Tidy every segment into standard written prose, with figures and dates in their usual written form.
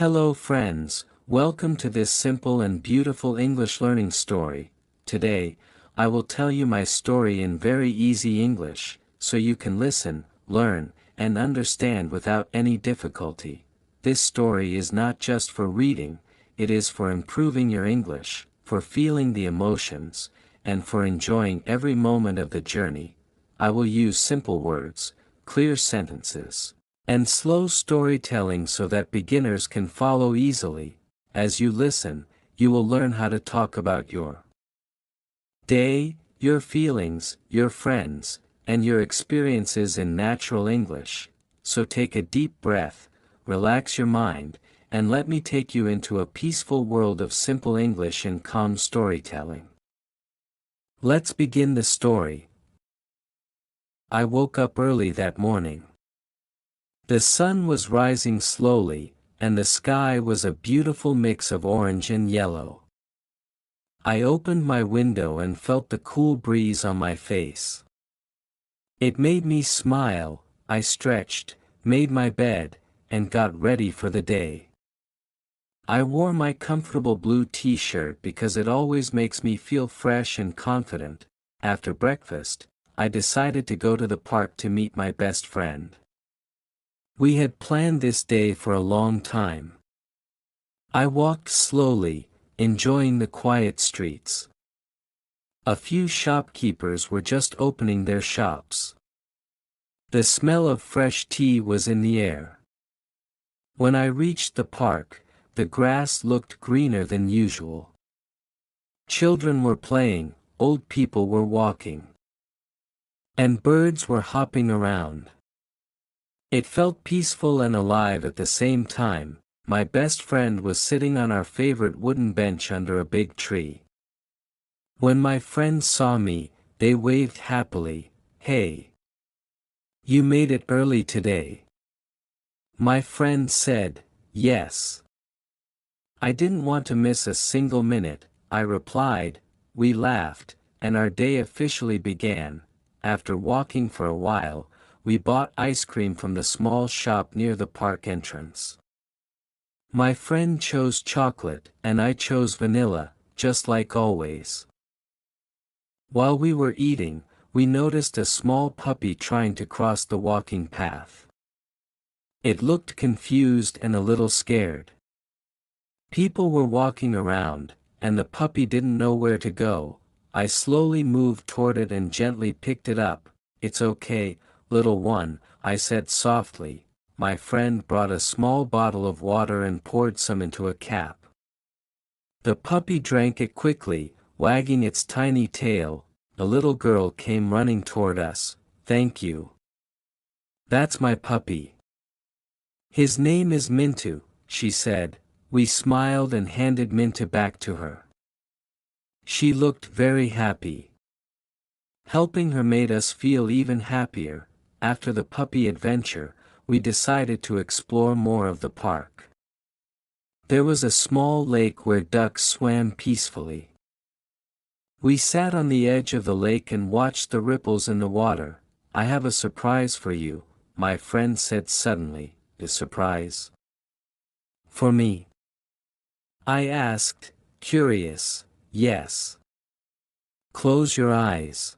Hello friends, welcome to this simple and beautiful English learning story. Today, I will tell you my story in very easy English, so you can listen, learn, and understand without any difficulty. This story is not just for reading, it is for improving your English, for feeling the emotions, and for enjoying every moment of the journey. I will use simple words, clear sentences, and slow storytelling so that beginners can follow easily. As you listen, you will learn how to talk about your day, your feelings, your friends, and your experiences in natural English. So take a deep breath, relax your mind, and let me take you into a peaceful world of simple English and calm storytelling. Let's begin the story. I woke up early that morning. The sun was rising slowly, and the sky was a beautiful mix of orange and yellow. I opened my window and felt the cool breeze on my face. It made me smile. I stretched, made my bed, and got ready for the day. I wore my comfortable blue t-shirt because it always makes me feel fresh and confident. After breakfast, I decided to go to the park to meet my best friend. We had planned this day for a long time. I walked slowly, enjoying the quiet streets. A few shopkeepers were just opening their shops. The smell of fresh tea was in the air. When I reached the park, the grass looked greener than usual. Children were playing, old people were walking, and birds were hopping around. It felt peaceful and alive at the same time. My best friend was sitting on our favorite wooden bench under a big tree. When my friends saw me, they waved happily. "Hey! You made it early today." My friend said, "Yes. I didn't want to miss a single minute," I replied. We laughed, and our day officially began. After walking for a while, we bought ice cream from the small shop near the park entrance. My friend chose chocolate, and I chose vanilla, just like always. While we were eating, we noticed a small puppy trying to cross the walking path. It looked confused and a little scared. People were walking around, and the puppy didn't know where to go. I slowly moved toward it and gently picked it up. "It's okay, little one," I said softly. My friend brought a small bottle of water and poured some into a cap. The puppy drank it quickly, wagging its tiny tail. The little girl came running toward us. "Thank you. That's my puppy. His name is Mintu," she said. We smiled and handed Mintu back to her. She looked very happy. Helping her made us feel even happier. After the puppy adventure, we decided to explore more of the park. There was a small lake where ducks swam peacefully. We sat on the edge of the lake and watched the ripples in the water. "I have a surprise for you," my friend said suddenly. "A surprise? For me?" I asked, curious. "Yes. Close your eyes."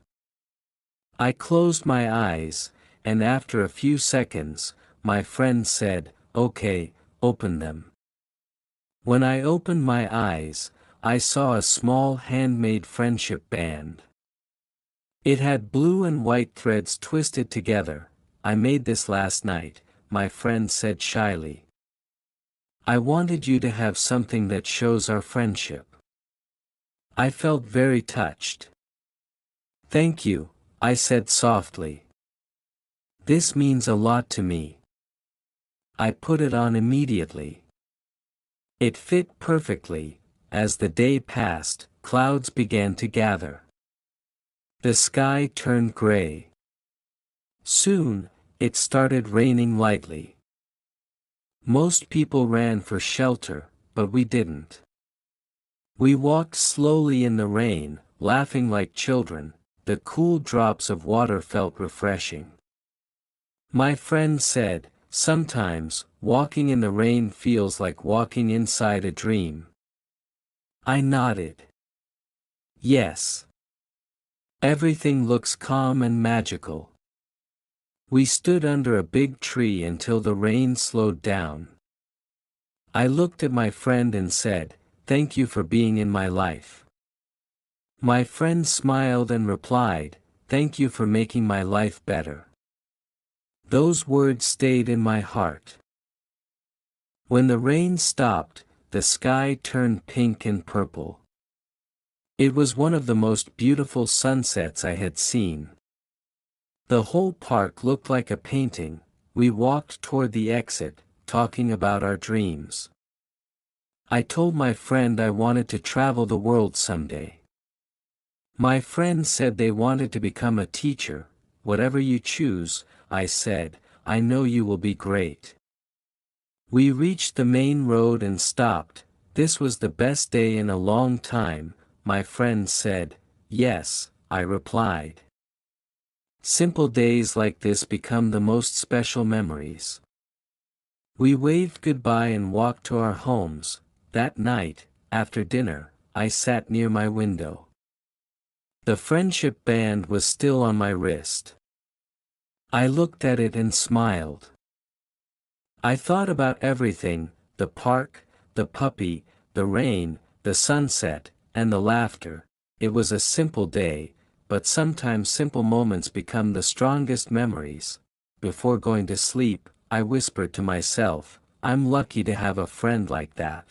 I closed my eyes, and after a few seconds, my friend said, "Okay, open them." When I opened my eyes, I saw a small handmade friendship band. It had blue and white threads twisted together. "I made this last night," my friend said shyly. "I wanted you to have something that shows our friendship." I felt very touched. "Thank you," I said softly. "This means a lot to me." I put it on immediately. It fit perfectly. As the day passed, clouds began to gather. The sky turned gray. Soon, it started raining lightly. Most people ran for shelter, but we didn't. We walked slowly in the rain, laughing like children. The cool drops of water felt refreshing. My friend said, Sometimes, walking in the rain feels like walking inside a dream. I nodded. Yes. Everything looks calm and magical. We stood under a big tree until the rain slowed down. I looked at my friend and said, "Thank you for being in my life." My friend smiled and replied, "Thank you for making my life better." Those words stayed in my heart. When the rain stopped, the sky turned pink and purple. It was one of the most beautiful sunsets I had seen. The whole park looked like a painting. We walked toward the exit, talking about our dreams. I told my friend I wanted to travel the world someday. My friend said they wanted to become a teacher. "Whatever you choose," I said, "I know you will be great." We reached the main road and stopped. "This was the best day in a long time," my friend said. "Yes," I replied. Simple days like this become the most special memories. We waved goodbye and walked to our homes. That night, after dinner, I sat near my window. The friendship band was still on my wrist. I looked at it and smiled. I thought about everything: the park, the puppy, the rain, the sunset, and the laughter. It was a simple day, but sometimes simple moments become the strongest memories. Before going to sleep, I whispered to myself, "I'm lucky to have a friend like that."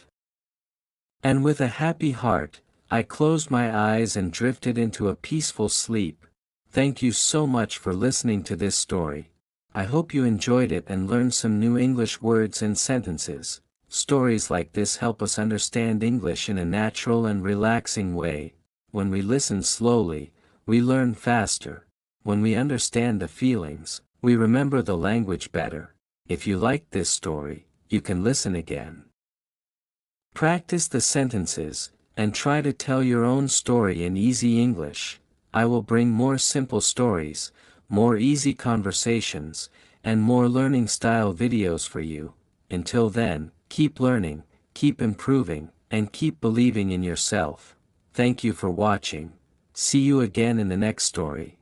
And with a happy heart, I closed my eyes and drifted into a peaceful sleep. Thank you so much for listening to this story. I hope you enjoyed it and learned some new English words and sentences. Stories like this help us understand English in a natural and relaxing way. When we listen slowly, we learn faster. When we understand the feelings, we remember the language better. If you liked this story, you can listen again. Practice the sentences, and try to tell your own story in easy English. I will bring more simple stories, more easy conversations, and more learning style videos for you. Until then, keep learning, keep improving, and keep believing in yourself. Thank you for watching. See you again in the next story.